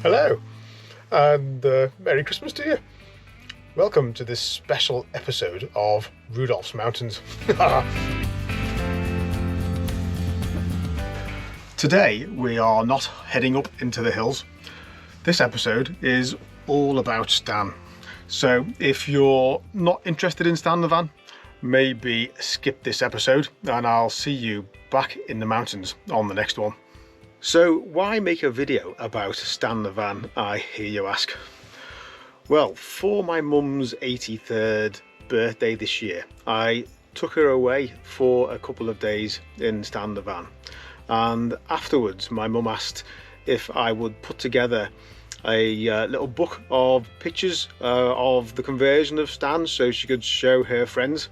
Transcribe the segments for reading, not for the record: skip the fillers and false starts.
Hello, and Merry Christmas to you. Welcome to this special episode of Rudolph's Mountains. Today we are not heading up into the hills. This episode is all about Stan. So if you're not interested in Stan the van, maybe skip this episode and I'll see you back in the mountains on the next one. So why make a video about Stan the van, I hear you ask? Well, for my mum's 83rd birthday this year, I took her away for a couple of days in Stan the van. And afterwards, my mum asked if I would put together a little book of pictures of the conversion of Stan so she could show her friends.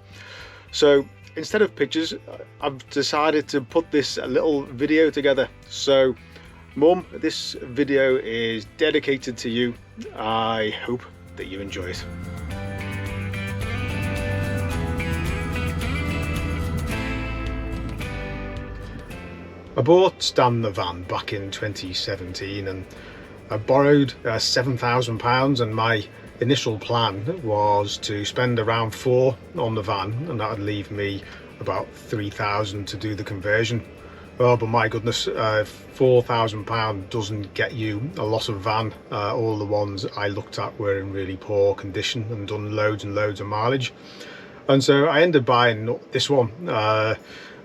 So instead of pictures, I've decided to put this little video together. So, Mum, this video is dedicated to you. I hope that you enjoy it. I bought Stan the van back in 2017 and I borrowed £7,000, and my initial plan was to spend around £4,000 on the van, and that would leave me about £3,000 to do the conversion. Oh, but my goodness, £4,000 doesn't get you a lot of van. All the ones I looked at were in really poor condition and done loads and loads of mileage. And so I ended up buying this one.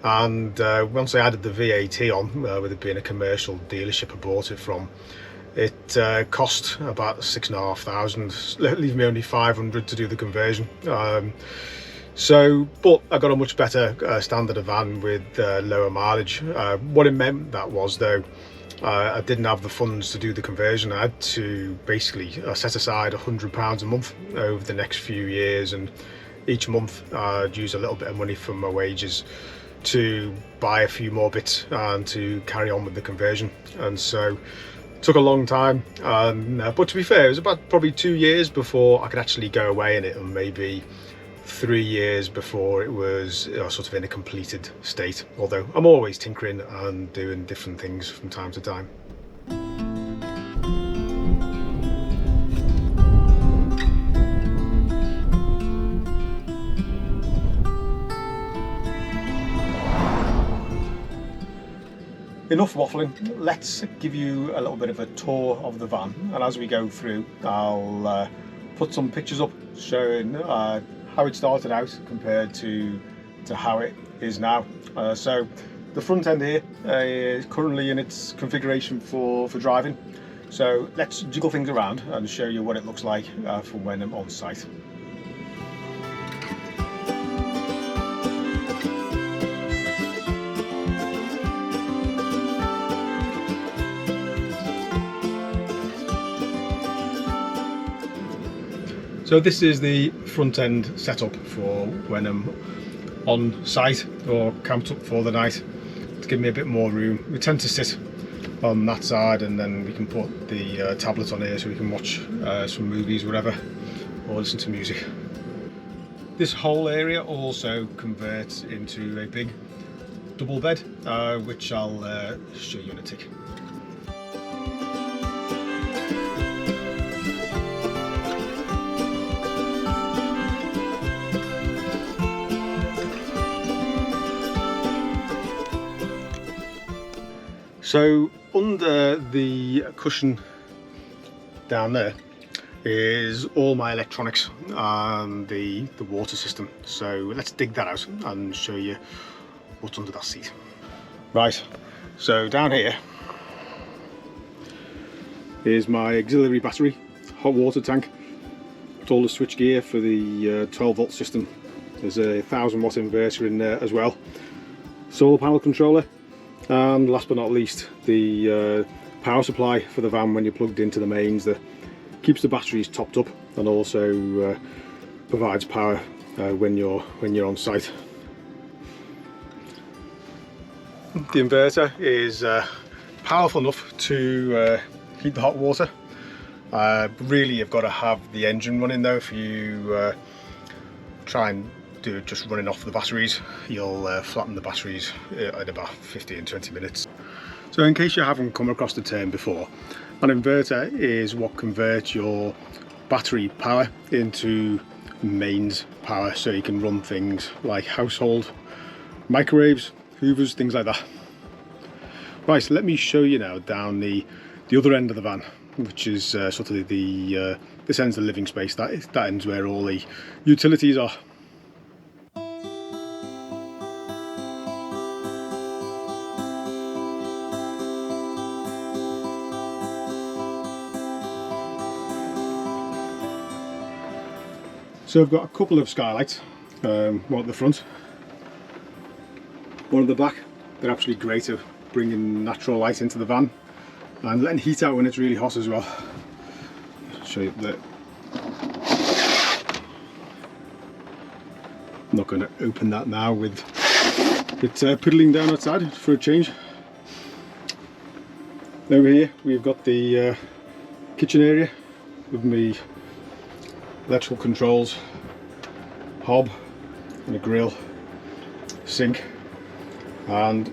And once I added the VAT on, with it being a commercial dealership I bought it from, it cost about £6,500, leaving me only £500 to do the conversion. But I got a much better standard of van with lower mileage. What it meant that was, though, I didn't have the funds to do the conversion. I had to basically set aside £100 a month over the next few years, and each month I'd use a little bit of money from my wages to buy a few more bits and to carry on with the conversion. And so it took a long time, but to be fair, it was about probably 2 years before I could actually go away in it, and maybe 3 years before it was sort of in a completed state, although I'm always tinkering and doing different things from time to time. Enough waffling, let's give you a little bit of a tour of the van, and as we go through I'll put some pictures up showing how it started out compared to how it is now. So the front end here is currently in its configuration for driving, so let's jiggle things around and show you what it looks like for when I'm on site. So this is the front end setup for when I'm on site or camped up for the night, to give me a bit more room. We tend to sit on that side, and then we can put the tablet on here so we can watch some movies, whatever, or listen to music. This whole area also converts into a big double bed, which I'll show you in a tick. So under the cushion down there is all my electronics and the water system. So let's dig that out and show you what's under that seat. Right, so down here is my auxiliary battery, hot water tank, all the switch gear for the 12 volt system. There's a 1000 watt inverter in there as well, solar panel controller, and last but not least the power supply for the van when you're plugged into the mains, that keeps the batteries topped up and also provides power when you're on site. The inverter is powerful enough to heat the hot water. Really you've got to have the engine running though. If you try and do it just running off the batteries, you'll flatten the batteries in about 15-20 minutes. So in case you haven't come across the term before, An inverter is what converts your battery power into mains power, so you can run things like household microwaves, hoovers, things like that. Right, so let me show you now down the other end of the van, which is sort of this end's the living space. That end's where all the utilities are. So I've got a couple of skylights, one at the front, one at the back. They're absolutely great at bringing natural light into the van and letting heat out when it's really hot as well. I'll show you that. I'm not going to open that now with it piddling down outside for a change. Over here we've got the kitchen area with me electrical controls, hob and a grill, sink, and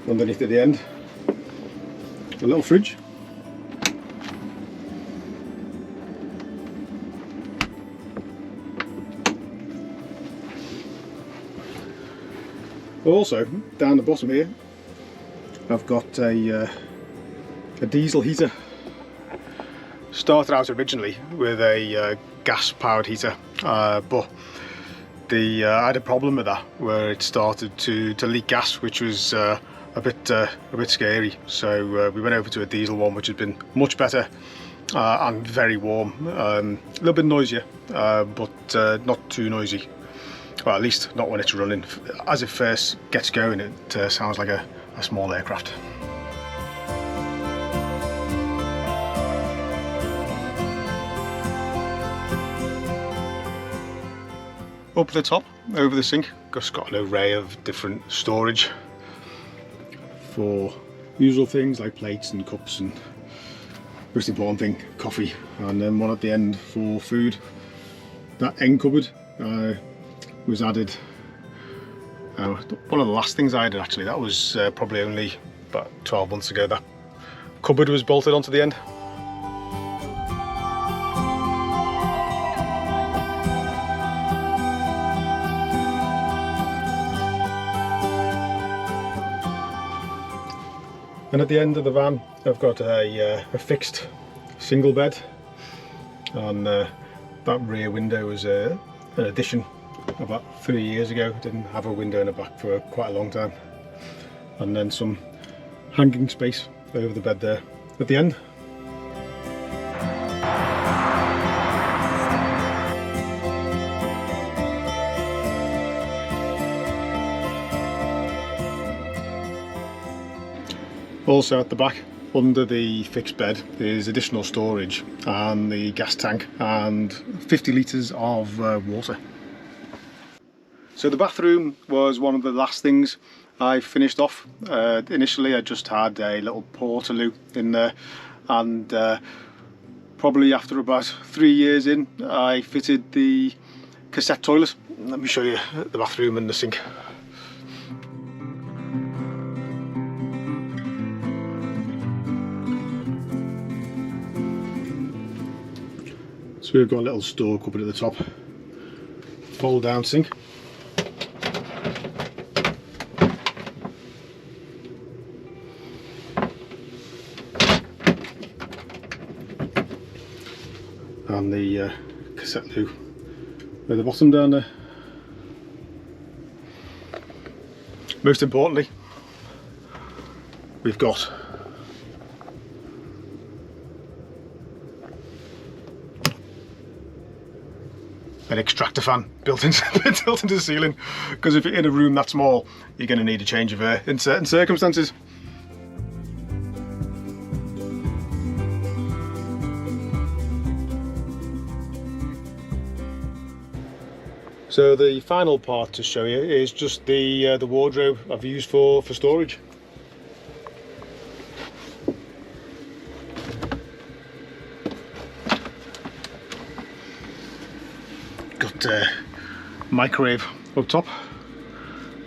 underneath at the end a little fridge. Also down the bottom here I've got a diesel heater. Started out originally with a gas powered heater, but I had a problem with that where it started to leak gas, which was a bit scary. So we went over to a diesel one, which has been much better and very warm. A little bit noisier, but not too noisy. Well, at least not when it's running. As it first gets going, it sounds like a small aircraft. Up at the top, over the sink, just got an array of different storage for usual things like plates and cups and, most important thing, coffee, and then one at the end for food. That end cupboard was added, one of the last things I did actually. That was probably only about 12 months ago. That cupboard was bolted onto the end. And at the end of the van I've got a fixed single bed, and that rear window was an addition about 3 years ago. Didn't have a window in the back for quite a long time. And then some hanging space over the bed there at the end. Also at the back, under the fixed bed, is additional storage and the gas tank and 50 litres of water. So the bathroom was one of the last things I finished off. Initially I just had a little portaloo in there, and probably after about 3 years in I fitted the cassette toilet. Let me show you the bathroom and the sink. So we've got a little store cupboard at the top, fold down sink, and the cassette loo at the bottom down there. Most importantly, we've got an extractor fan built into the ceiling, because if you're in a room that small you're going to need a change of air in certain circumstances. So the final part to show you is just the wardrobe I've used for storage. Got a microwave up top,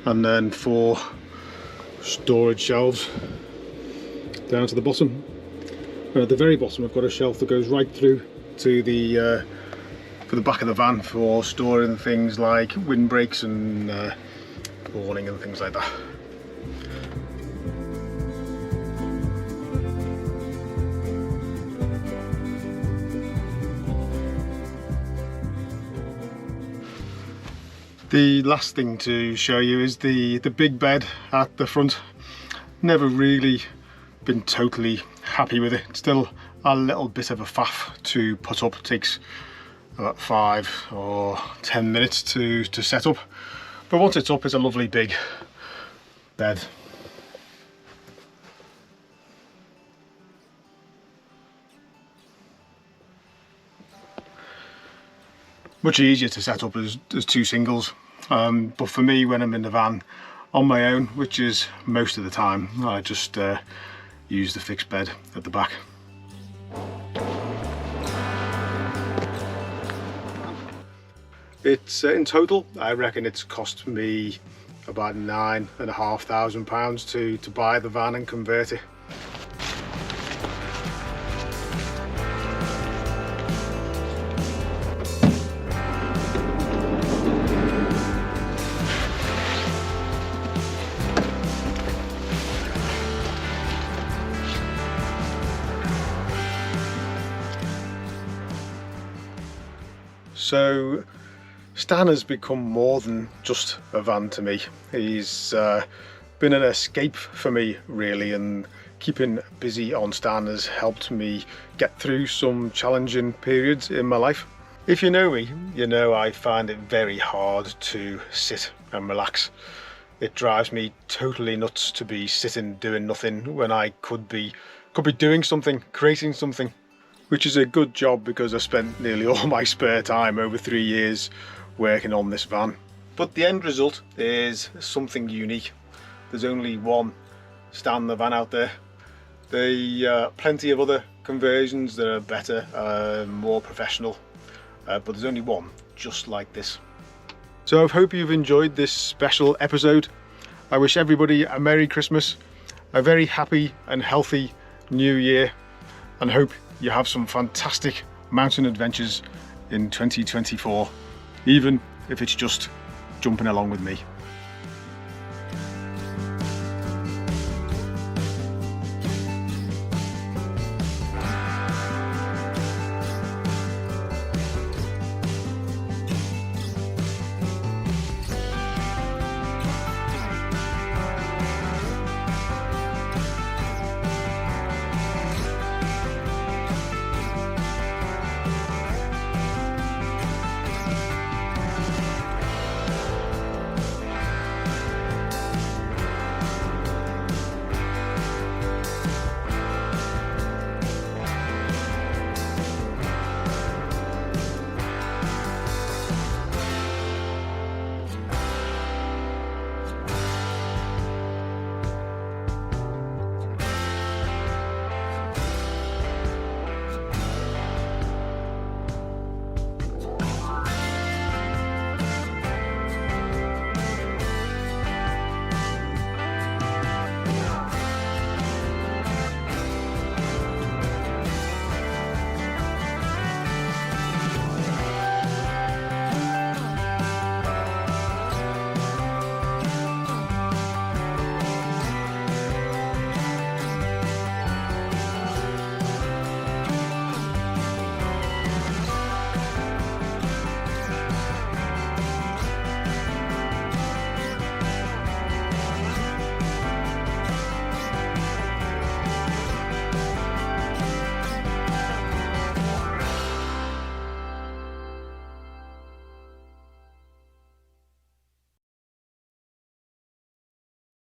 and then 4 storage shelves down to the bottom. And at the very bottom I've got a shelf that goes right through to the for the back of the van for storing things like windbreaks and awning and things like that. The last thing to show you is the big bed at the front. Never really been totally happy with it. It's still a little bit of a faff to put up. It takes about 5 or 10 minutes to set up. But once it's up, it's a lovely big bed. Much easier to set up as 2 singles. But for me, when I'm in the van on my own, which is most of the time, I just use the fixed bed at the back. It's in total, I reckon it's cost me about £9,500 to buy the van and convert it. So Stan has become more than just a van to me. He's been an escape for me really, and keeping busy on Stan has helped me get through some challenging periods in my life. If you know me, you know I find it very hard to sit and relax. It drives me totally nuts to be sitting doing nothing when I could be doing something, creating something. Which is a good job because I spent nearly all my spare time over 3 years working on this van. But the end result is something unique. There's only one Stan the van out there. There are plenty of other conversions that are better, more professional, but there's only one just like this. So I hope you've enjoyed this special episode. I wish everybody a Merry Christmas, a very happy and healthy New Year, and hope you have some fantastic mountain adventures in 2024, even if it's just jumping along with me.